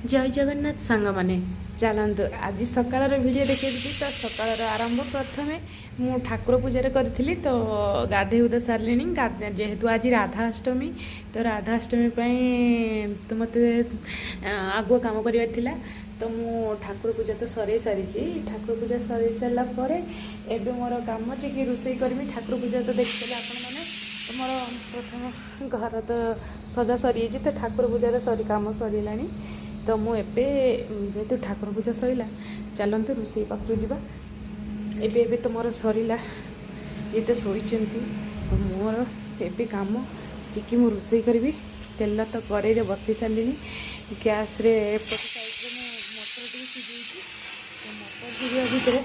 जय जगन्नाथ सांग मैंने चलतु आज सकाल भिडियो देखी तो सकाल आरंभ प्रथमे मु ठाकुर पूजा करी तो गाधे उदे सारे जेहेतु आज राधाष्टमी तो राधाष्टमी तो मत आगुआ कम कर तो मु ठाकुर पूजा तो सर सारी ठाकुर पूजा सर सारापर एवं मोर कम जे कि रोषे करमी ठाकुर पूजा तो देखते आपण मैंने तो मोर प्रथम घर तो सजा सरी तो ठाकुर पूजार सरी कम सरला तो मुझे जेहेतु ठाकुर पूजा सरला चलतु रोषे पाखु जा एबे तो मोर सरला ये तो शोचती तो मोर एबे कम कि मु रोषे करी तेल तो कड़े बसई सारे गैस एपट साइड मटर टी सीझे तो मटर सीझा भितर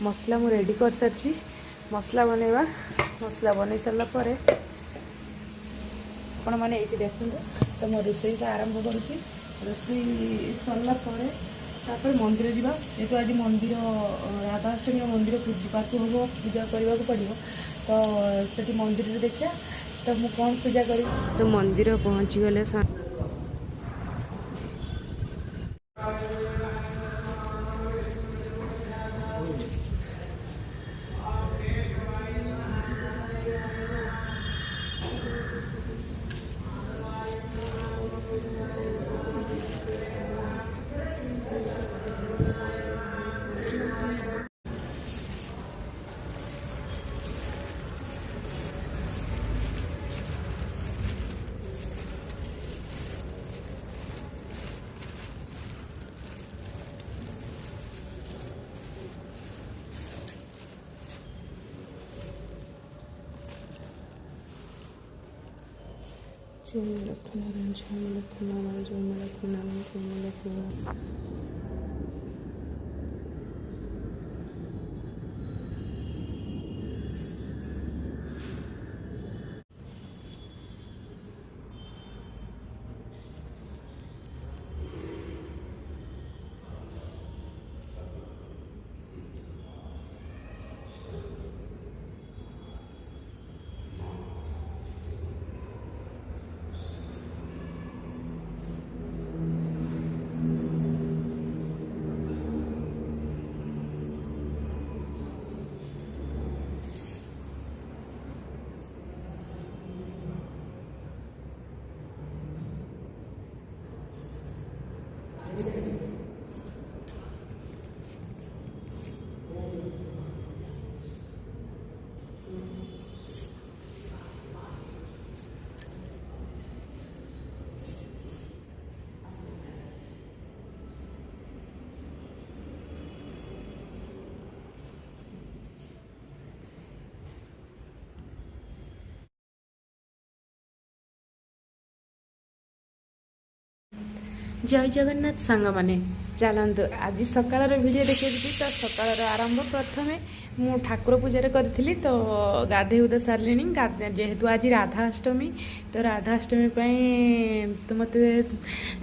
मसला मु रेडी कर सारी मसला बनवा मसला बन सारापर आपण मैंने ये देखते तो मो रोषे तो आरंभ करुँची रोषे सरला मंदिर जावा जेहेतु आज मंदिर राधाष्टमी मंदिर पूजा हम पूजा करने को पड़ो तो सेठी मंदिर देखा तो मुझे कौन पूजा करी तो मंदिर पहुँची गले जय जगन्नाथ सांग मैंने चलतु आज सकाल भिडियो देखी तो सकाल आरंभ प्रथमे मु ठाकुर पूजा करी तो गाधे उदे सारे जेहेतु आज राधाष्टमी तो राधाष्टमी तो मत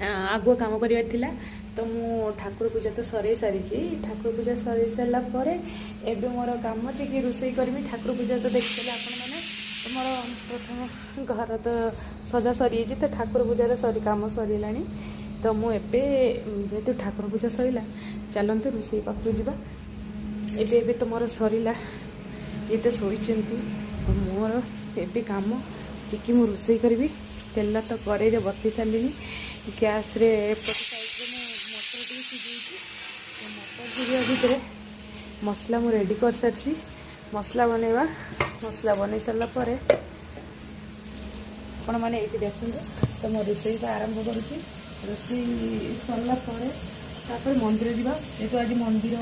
आगुआ कम कर तो मु ठाकुर पूजा तो सर सारी ठाकुर पूजा सर सारापर एवं मोर कम जे कि रोषे करमी ठाकुर पूजा तो देखते आपण मैंने तो मोर प्रथम घर तो सजा सरी तो ठाकुर पूजार सरी कम सरला तो मुझे जेहेतु ठाकुर पूजा सरला चलतु रोषे पाखु जा एबे तो मोर सरला ये तो शोचती तो मोर एबे कम कि मु रोषे करी तेल तो कड़े बसई सारे गैस एपट साइड मटर टी सीझे तो मटर सीझा भितर मसला मु रेडी कर सारी मसला बनवा मसला बन सारापर आपण मैंने ये देखते तो मो रोषे तो आरंभ करुँची रोषे सरला मंदिर जावा जेहेतु आज मंदिर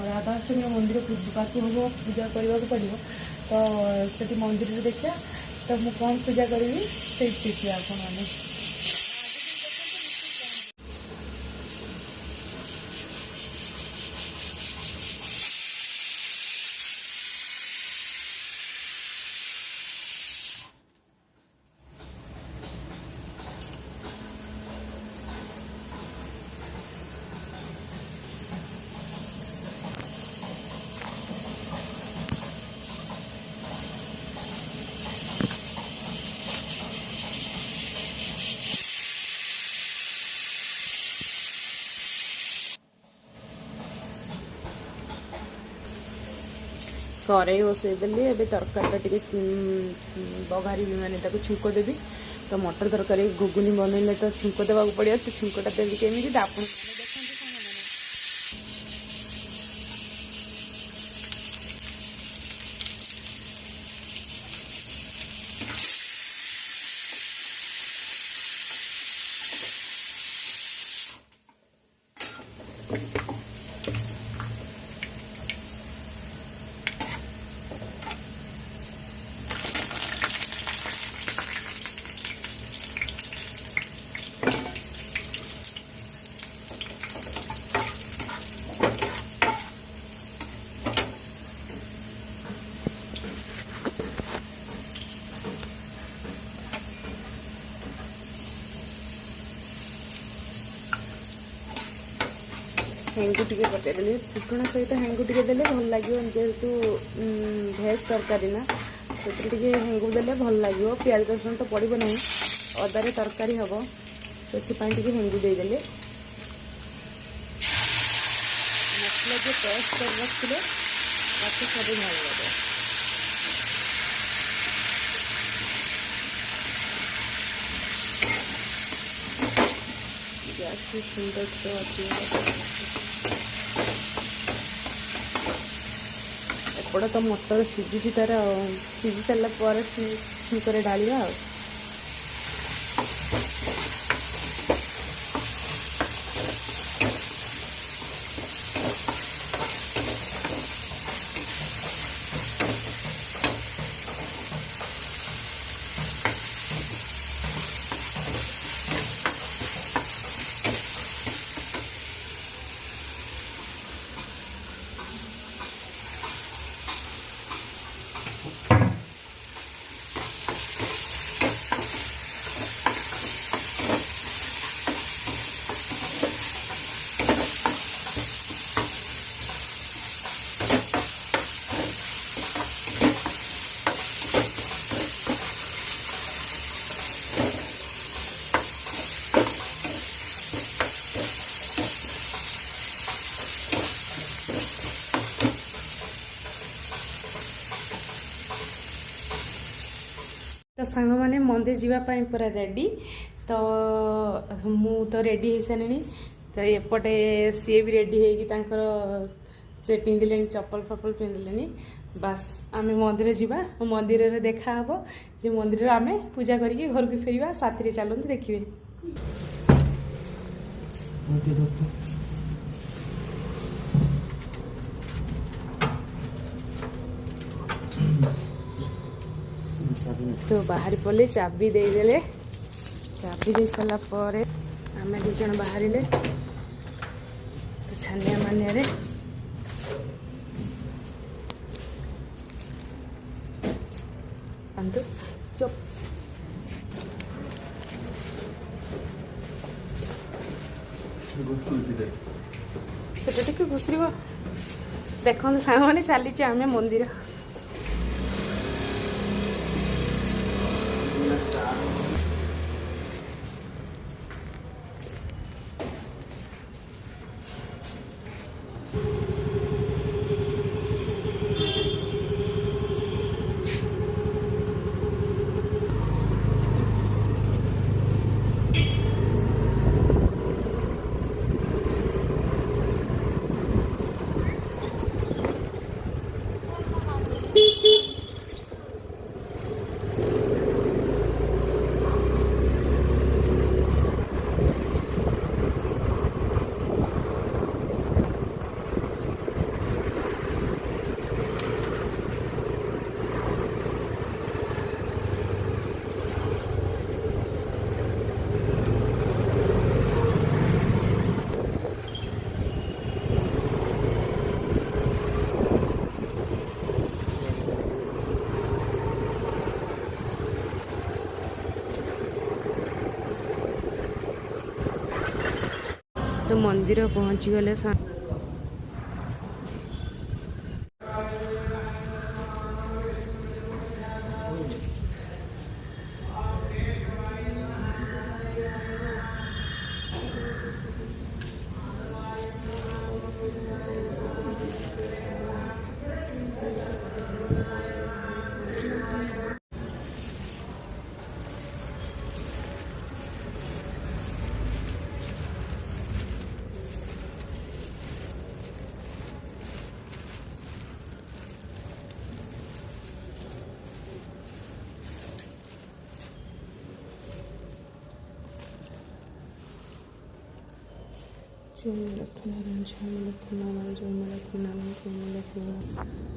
राधाष्टमी मंदिर पूजा हम पूजा करने को पड़ो तो सेठी मंदिर देखा तो मुझे कौन पूजा करी से देखिए आपण मैंने कड़े बसईदेली एवं तरकारी बघारी मैंने छुंक देवी। तो मटर तरकारी घुगुनी बनइले तो छुंक देवा पड़ो। तो छुंकटा देवी केमी आप हेंगु टिके पकईदेली। फुटण सहित हेंगु टिके देले भल लगे जेहेतु भेज तरकारी ना से हेंगु देले भल लगे। प्याज रसुण तो पड़ो ना अदारे तरकारी हम से हेंगु देदेले। मसला जो पेस्ट कर रखिले सब ढाल गैस भी सुंदर से एपट तो मटर सीझुची तार सीझी सारा पर छुंकरे ढालिया। तो सांग मैंने मंदिर जावाई पूरा रेडी। तो मु तो रेडी हो सारे। तो एपटे सी भी रेडी होकर से पिंधिले चप्पल फप्पल पिंधिले। बास आम मंदिर जावा मंदिर में देखा जे मंदिर आम पूजा करके घर को फेर साथी चलते देखिए। तो बाहरी पड़े चाबी देदेले। चाबी दे सारा पर आम दु जन बाहर तो छानिया मानिया चुप से टे घुसर देखो सांग मैंने चली आम मंदिर। तो मंदिर पहुँची गले ଜୟ ଲକ୍ଷ୍ମୀନାରାୟଣ ଜୟ ଲକ୍ଷ୍ମୀନାରାୟଣ ଜୟ ଲକ୍ଷ୍ମୀନାରାୟଣ ଜୟ ଲକ୍ଷ୍ମୀନାରାୟଣ।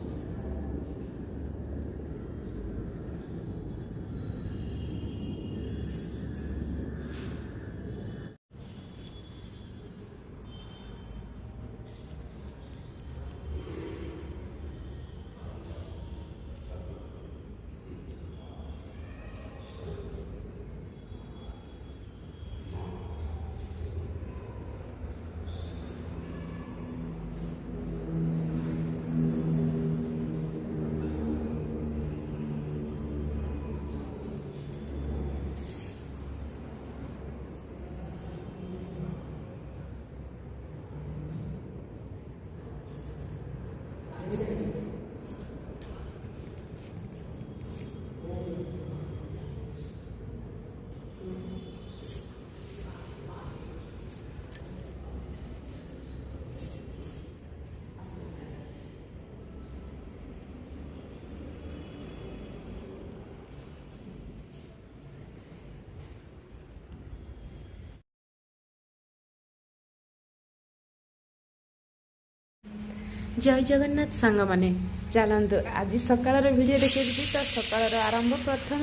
जय जगन्नाथ सांग मैंने चलतु आज सकाल वीडियो देखी तो सकाल आरंभ प्रथम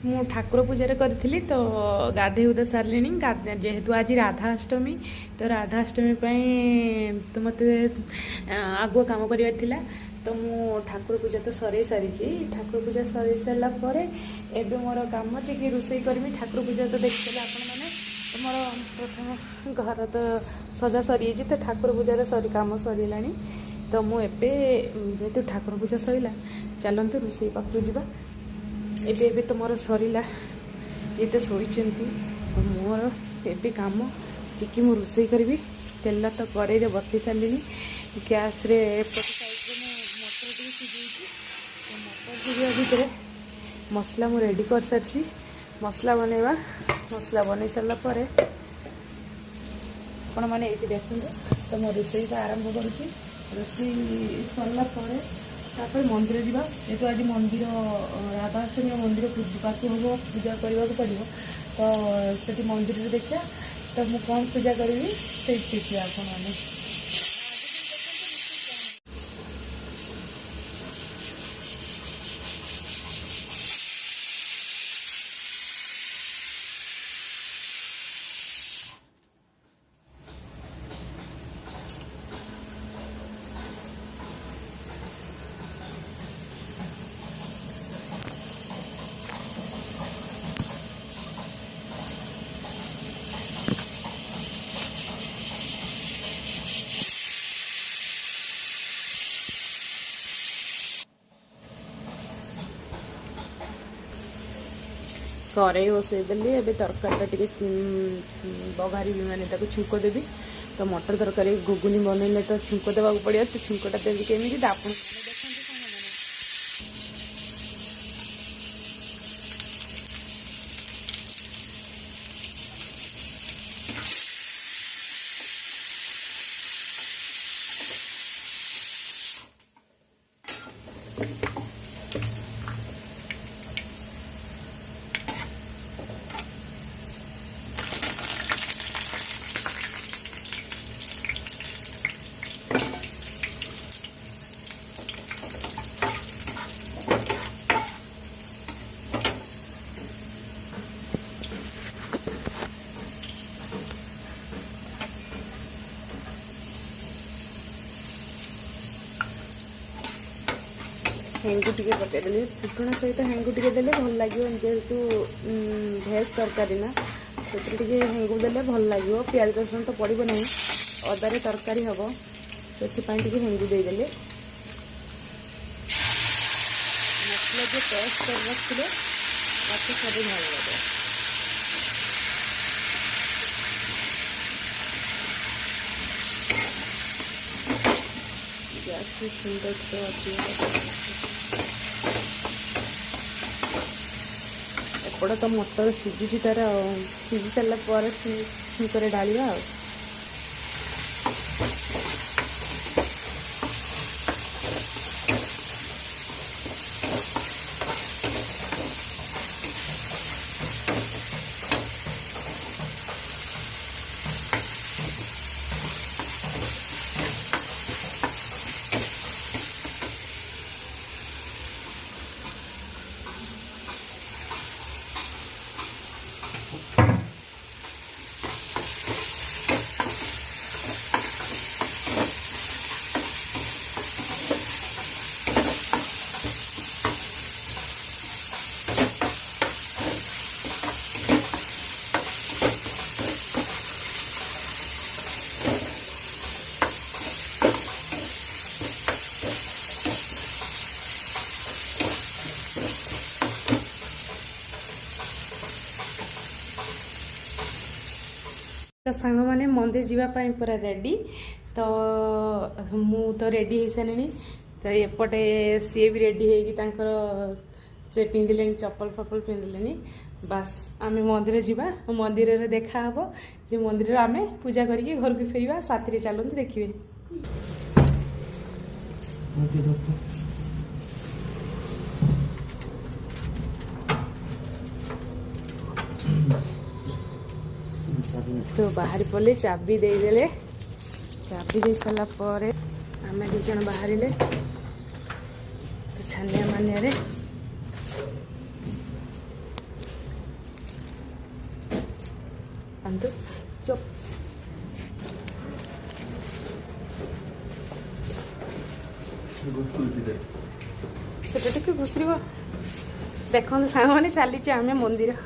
मु ठाकुर पूजा करी तो गाधे उदे सारे जेहेतु आज राधाष्टमी तो राधाष्टमी तो मत आगुआ कम कर तो मु ठाकुर पूजा तो सर सारी ठाकुर पूजा सर सारापर एवं मोर कम टी रोषे करमी ठाकुर पूजा तो देखिए आपण मैंने तो मोर प्रथम घर तो सजा सरी तो ठाकुर पूजा सरी कम सरला तो मुझे जेहेतु ठाकुर पूजा सरला चलतु रोषे पाक जा एबे तो मोर सरला ये तो शोचती तो मोर एबे कम टी मु रोषे करी तेल तो कड़े बसई सारे गैस मटर टी सिझे मटर सिझा भितर मसला मु रेडी कर सारी मसला बनवा मसला बन सारापर आपण मैंने ये देखते तो मो रोषे का आरंभ करुँच रोषे सरला मंदिर जावा जेहेतु आज मंदिर राधाष्टमी मंदिर पाक हम पूजा करने को पड़ो तो से मंदिर देखा तो मुझे कौन पूजा करी से देखिए आपण मैंने कड़े बसईदेली एवं तरकारी बघारी मैंने छुंक देवी तो मटर तरकारी घुगुनी बनइले तो छुंक देवा पड़ो तो छुंकटा देवी केमी आप हेंगु टी पकईदेली फुटण सहित हेंगु टी देले भल लगे जेहेतु भेज तरकारी ना से हेंगु देले भल लगे प्याज रसुण तो पड़ो ना अदारे तरकारी हम से हेंगु देदेले मसला जो पेस्ट कर रखिले सब भल लगे गैस भी सुंदर तो एपट तो मटर सिझुची तार सिझी सारापर छुंकरे ढालिया सांग मैंने मंदिर जावाई पूरा रेडी तो मु तो रेडी हो सारे तो एपटे सी भी रेडी होकर से पिंधिले चप्पल फप्पल पिंधिले बास आम मंदिर जावा मंदिर में देखा हे जे मंदिर आम पूजा करके घर को फेरवा साथी चलते देखिए तो बाहरी पड़े चाबी देदेले चाबी दे सारा पर आम दीज बाहर तो छानिया मानिया चुप सेटा टिके घुसर देखो सांग मैंने चली आम मंदिर